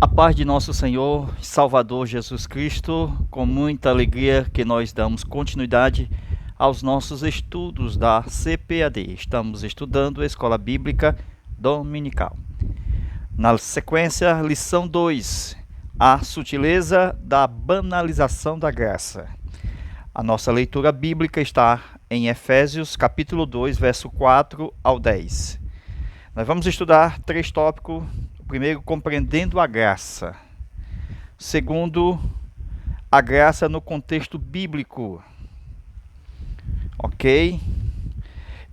A paz de nosso Senhor e Salvador Jesus Cristo, com muita alegria que nós damos continuidade aos nossos estudos da CPAD. Estamos estudando a Escola Bíblica Dominical. Na sequência, lição 2, a sutileza da banalização da graça. A nossa leitura bíblica está em Efésios capítulo 2, verso 4 ao 10. Nós vamos estudar 3 tópicos. Primeiro, compreendendo a graça. Segundo, a graça no contexto bíblico. Ok?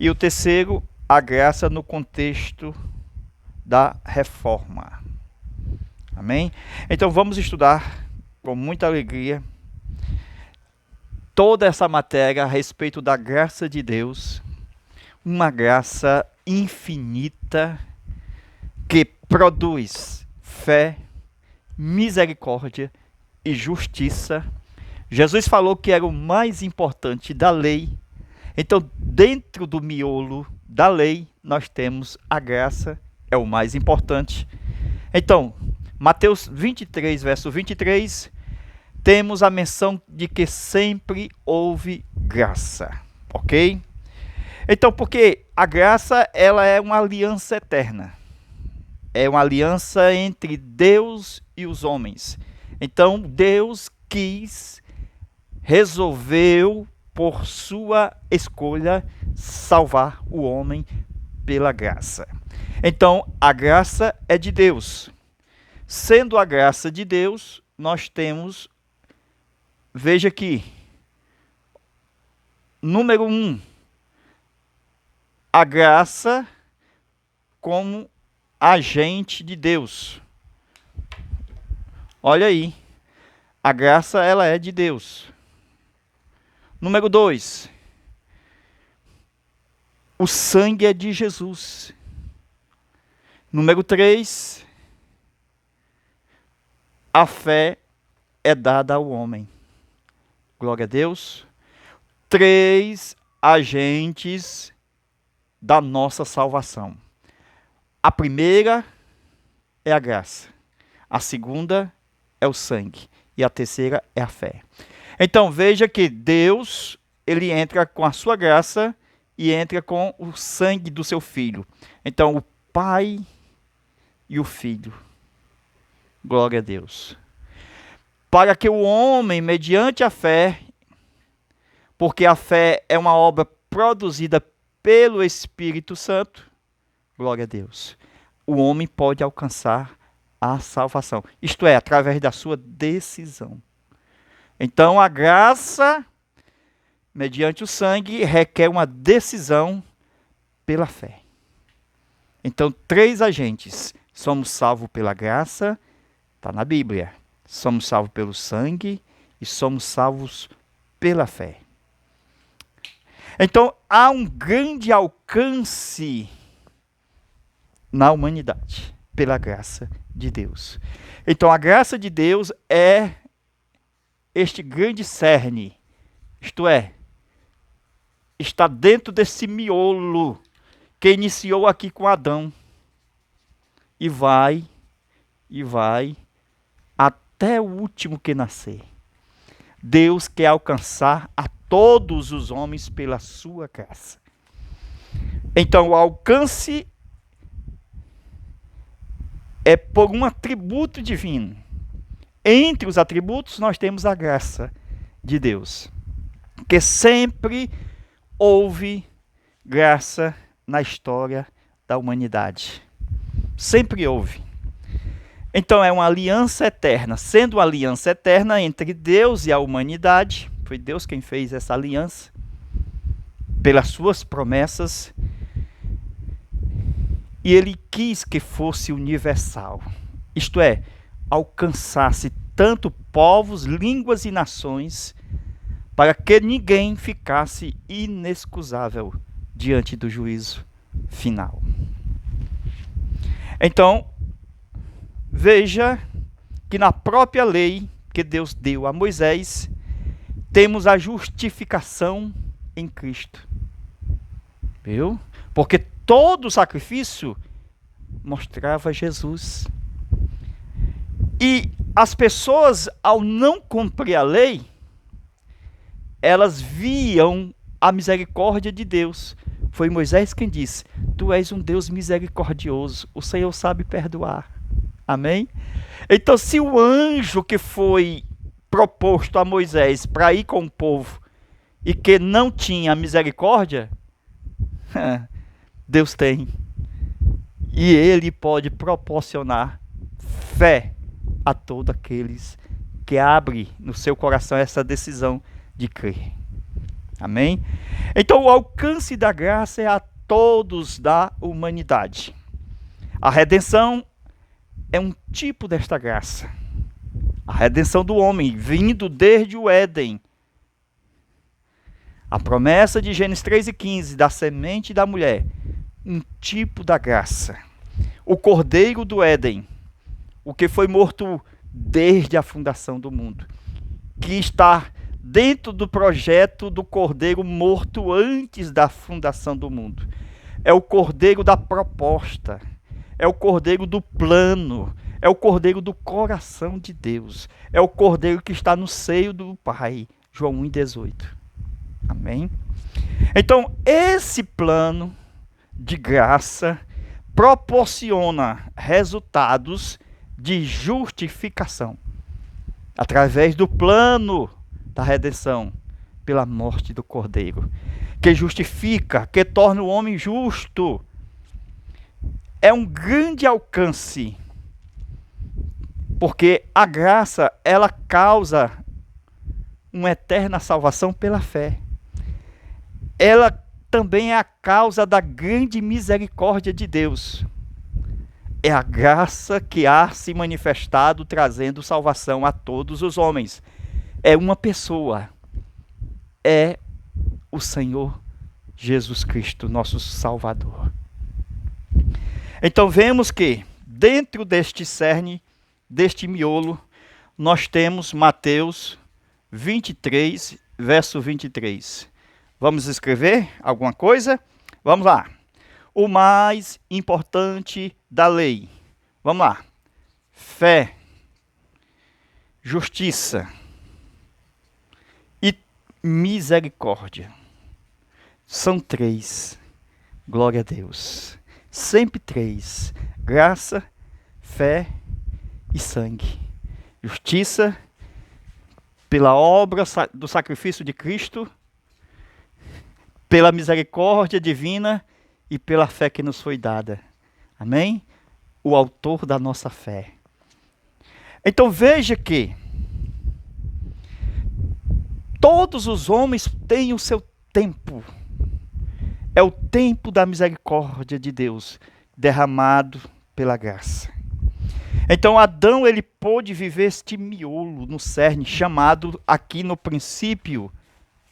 E o terceiro, a graça no contexto da reforma. Amém? Então vamos estudar com muita alegria toda essa matéria a respeito da graça de Deus. Uma graça infinita que produz fé, misericórdia e justiça. Jesus falou que era o mais importante da lei. Então, dentro do miolo da lei, nós temos a graça, é o mais importante. Então, Mateus 23, verso 23, temos a menção de que sempre houve graça, ok? Então, porque a graça, ela é uma aliança eterna. É uma aliança entre Deus e os homens. Então, Deus resolveu, por sua escolha, salvar o homem pela graça. Então, a graça é de Deus. Sendo a graça de Deus, nós temos, veja aqui, número 1, a graça como agente de Deus. Olha aí, a graça ela é de Deus. Número 2, o sangue é de Jesus. Número 3, a fé é dada ao homem. Glória a Deus. 3 agentes da nossa salvação. A primeira é a graça, a segunda é o sangue e a terceira é a fé. Então veja que Deus, ele entra com a sua graça e entra com o sangue do seu filho. Então o Pai e o Filho. Glória a Deus. Para que o homem, mediante a fé, porque a fé é uma obra produzida pelo Espírito Santo, glória a Deus, o homem pode alcançar a salvação. Isto é, através da sua decisão. Então, a graça, mediante o sangue, requer uma decisão pela fé. Então, 3 agentes. Somos salvos pela graça, está na Bíblia. Somos salvos pelo sangue e somos salvos pela fé. Então, há um grande alcance na humanidade, pela graça de Deus. Então, a graça de Deus é este grande cerne, isto é, está dentro desse miolo que iniciou aqui com Adão e vai até o último que nascer. Deus quer alcançar a todos os homens pela sua graça. Então, o alcance é por um atributo divino. Entre os atributos, nós temos a graça de Deus. Que sempre houve graça na história da humanidade. Sempre houve. Então é uma aliança eterna. Sendo uma aliança eterna entre Deus e a humanidade, foi Deus quem fez essa aliança, pelas suas promessas, e ele quis que fosse universal. Isto é, alcançasse tanto povos, línguas e nações, para que ninguém ficasse inexcusável diante do juízo final. Então, veja que na própria lei que Deus deu a Moisés, temos a justificação em Cristo. Viu? Porque todo o sacrifício mostrava Jesus. E as pessoas, ao não cumprir a lei, elas viam a misericórdia de Deus. Foi Moisés quem disse: tu és um Deus misericordioso, o Senhor sabe perdoar. Amém? Então, se o anjo que foi proposto a Moisés para ir com o povo e que não tinha misericórdia, Deus tem. E Ele pode proporcionar fé a todos aqueles que abrem no seu coração essa decisão de crer. Amém? Então, o alcance da graça é a todos da humanidade. A redenção é um tipo desta graça. A redenção do homem, vindo desde o Éden. A promessa de Gênesis 3:15, da semente da mulher, um tipo da graça. O cordeiro do Éden, o que foi morto desde a fundação do mundo, que está dentro do projeto do cordeiro morto antes da fundação do mundo. É o cordeiro da proposta, é o cordeiro do plano, é o cordeiro do coração de Deus, é o cordeiro que está no seio do Pai. João 1:18. Amém? Então, esse plano de graça proporciona resultados de justificação através do plano da redenção pela morte do Cordeiro, que justifica, que torna o homem justo. É um grande alcance, porque a graça, ela causa uma eterna salvação pela fé. Ela também é a causa da grande misericórdia de Deus. É a graça que há se manifestado trazendo salvação a todos os homens. É uma pessoa. É o Senhor Jesus Cristo, nosso Salvador. Então vemos que dentro deste cerne, deste miolo, nós temos Mateus 23, verso 23. Vamos escrever alguma coisa? Vamos lá. O mais importante da lei. Vamos lá. Fé, justiça e misericórdia. São três. Glória a Deus. Sempre três. Graça, fé e sangue. Justiça, pela obra do sacrifício de Cristo, pela misericórdia divina e pela fé que nos foi dada. Amém? O autor da nossa fé. Então veja que todos os homens têm o seu tempo. É o tempo da misericórdia de Deus, derramado pela graça. Então Adão, ele pôde viver este miolo no cerne, chamado aqui no princípio.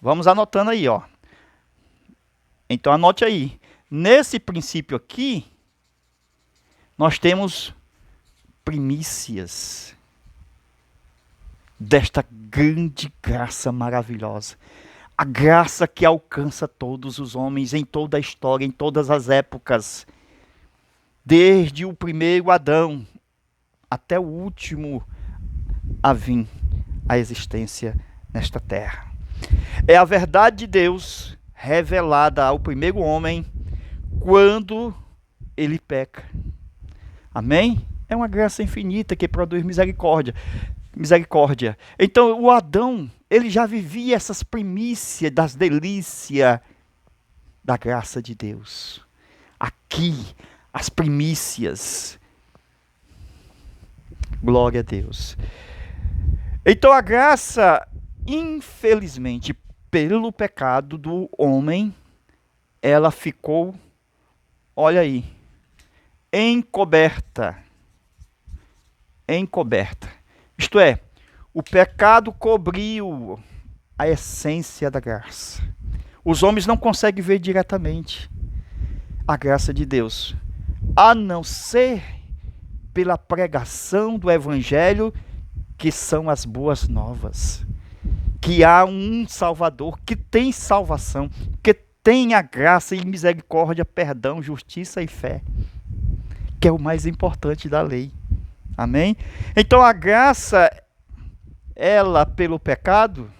Vamos anotando aí, ó. Então anote aí. Nesse princípio aqui, nós temos primícias desta grande graça maravilhosa. A graça que alcança todos os homens em toda a história, em todas as épocas. Desde o primeiro Adão até o último a vir à existência nesta terra. É a verdade de Deus revelada ao primeiro homem quando ele peca. Amém? É uma graça infinita que produz misericórdia. Então o Adão, ele já vivia essas primícias das delícias da graça de Deus. Aqui, as primícias. Glória a Deus. Então a graça, infelizmente, pelo pecado do homem, ela ficou, olha aí, encoberta. Encoberta. Isto é, o pecado cobriu a essência da graça. Os homens não conseguem ver diretamente a graça de Deus, a não ser pela pregação do Evangelho, que são as boas novas. Que há um Salvador, que tem salvação, que tem a graça e misericórdia, perdão, justiça e fé. Que é o mais importante da lei. Amém? Então a graça, ela pelo pecado,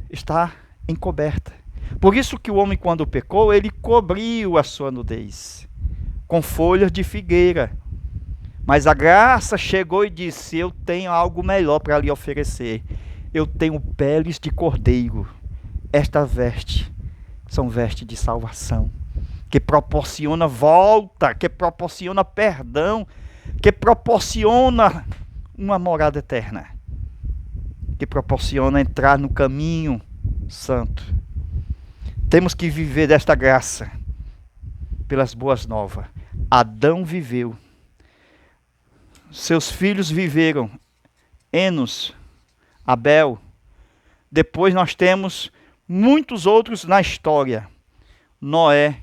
está encoberta. Por isso que o homem, quando pecou, ele cobriu a sua nudez com folhas de figueira. Mas a graça chegou e disse: eu tenho algo melhor para lhe oferecer. Eu tenho peles de cordeiro. Esta veste são vestes de salvação, que proporciona volta, que proporciona perdão, que proporciona uma morada eterna, que proporciona entrar no caminho santo. Temos que viver desta graça pelas boas novas. Adão viveu, seus filhos viveram, Enos, Abel. Depois nós temos muitos outros na história: Noé,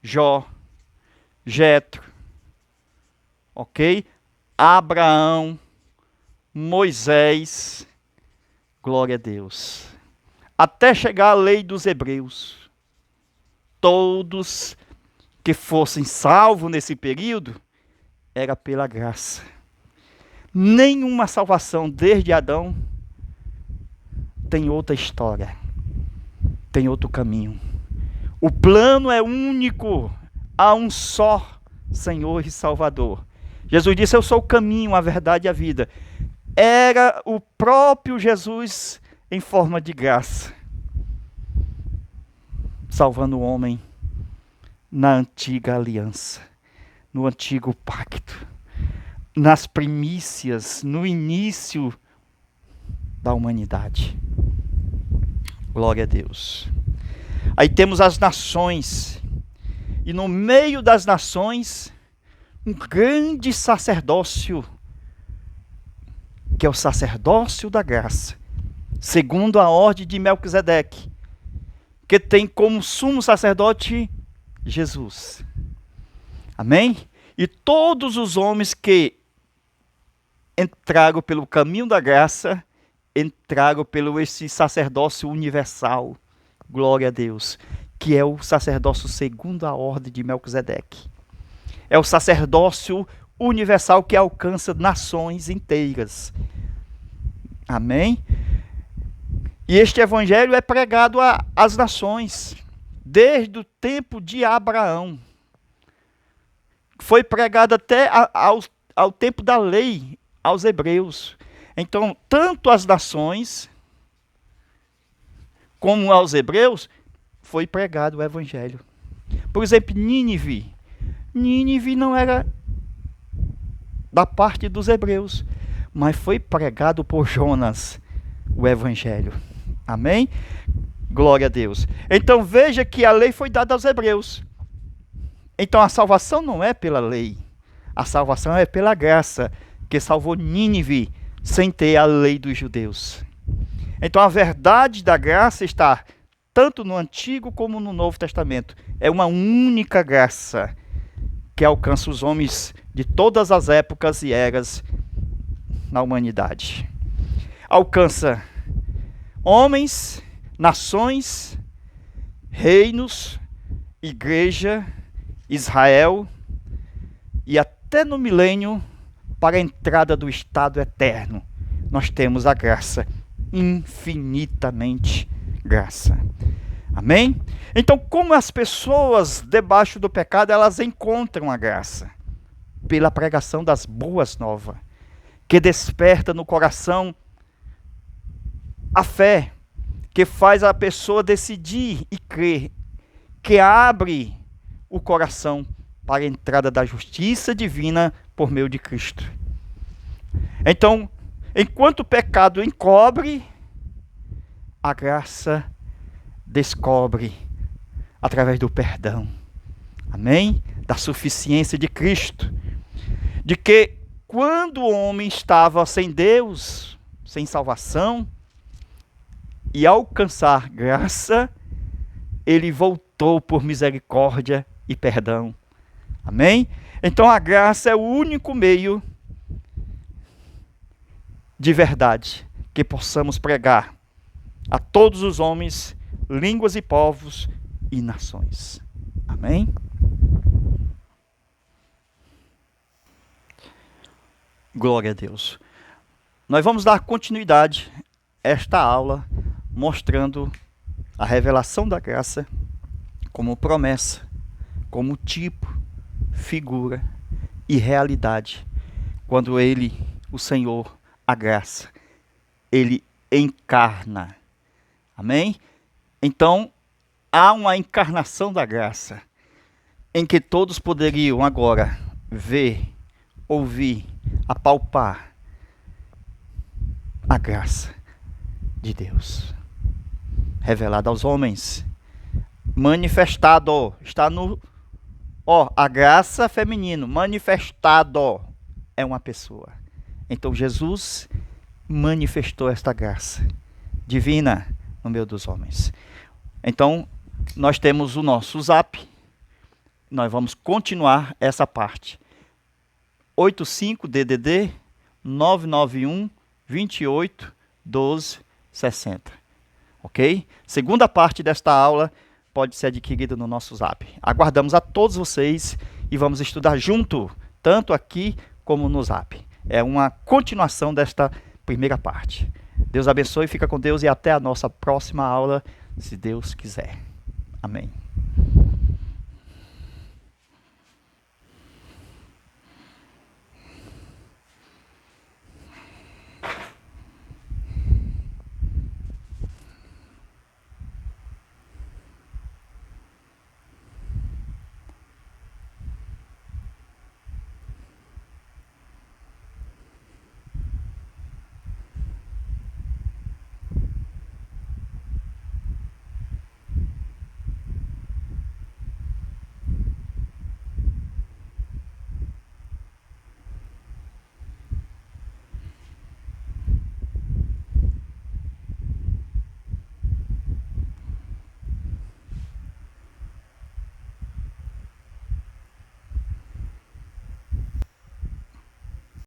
Jó, Jetro, ok? Abraão, Moisés, glória a Deus. Até chegar a lei dos Hebreus. Todos que fossem salvos nesse período, era pela graça. Nenhuma salvação desde Adão tem outra história, tem outro caminho. O plano é único, há um só Senhor e Salvador. Jesus disse: eu sou o caminho, a verdade e a vida. Era o próprio Jesus em forma de graça, salvando o homem na antiga aliança, no antigo pacto, nas primícias, no início da humanidade. Glória a Deus. Aí temos as nações, e no meio das nações, um grande sacerdócio, que é o sacerdócio da graça, segundo a ordem de Melquisedeque, que tem como sumo sacerdote Jesus. Amém? E todos os homens que entraram pelo caminho da graça, entraram pelo esse sacerdócio universal, glória a Deus, que é o sacerdócio segundo a ordem de Melquisedeque. É o sacerdócio universal que alcança nações inteiras. Amém? E este evangelho é pregado às nações, desde o tempo de Abraão. Foi pregado até ao tempo da lei, aos hebreus. Então, tanto às nações, como aos hebreus, foi pregado o evangelho. Por exemplo, Nínive. Nínive não era da parte dos hebreus, mas foi pregado por Jonas o evangelho. Amém? Glória a Deus. Então veja que a lei foi dada aos hebreus. Então a salvação não é pela lei. A salvação é pela graça, que salvou Nínive sem ter a lei dos judeus. Então a verdade da graça está tanto no Antigo como no Novo Testamento. É uma única graça que alcança os homens de todas as épocas e eras na humanidade. Alcança homens, nações, reinos, igreja, Israel, e até no milênio, para a entrada do estado eterno, nós temos a graça, infinitamente graça. Amém? Então, como as pessoas debaixo do pecado, elas encontram a graça? Pela pregação das boas novas, que desperta no coração a fé, que faz a pessoa decidir e crer, que abre o coração para a entrada da justiça divina por meio de Cristo. Então, enquanto o pecado encobre, a graça descobre através do perdão. Amém? Da suficiência de Cristo. De que quando o homem estava sem Deus, sem salvação, e alcançar graça, ele voltou por misericórdia e perdão. Amém? Então a graça é o único meio de verdade que possamos pregar a todos os homens, línguas e povos e nações. Amém? Glória a Deus. Nós vamos dar continuidade a esta aula, mostrando a revelação da graça como promessa, como tipo, figura e realidade. Quando ele, o Senhor, a graça, ele encarna. Amém? Então, há uma encarnação da graça, em que todos poderiam agora ver, ouvir, apalpar a graça de Deus, revelada aos homens, manifestado, está no, a graça feminino, manifestado, é uma pessoa. Então Jesus manifestou esta graça divina no meio dos homens. Então, nós temos o nosso zap, nós vamos continuar essa parte. 85-DDD 991 28 12 60. Ok? Segunda parte desta aula pode ser adquirida no nosso zap. Aguardamos a todos vocês e vamos estudar junto, tanto aqui como no zap. É uma continuação desta primeira parte. Deus abençoe, fica com Deus e até a nossa próxima aula, se Deus quiser. Amém.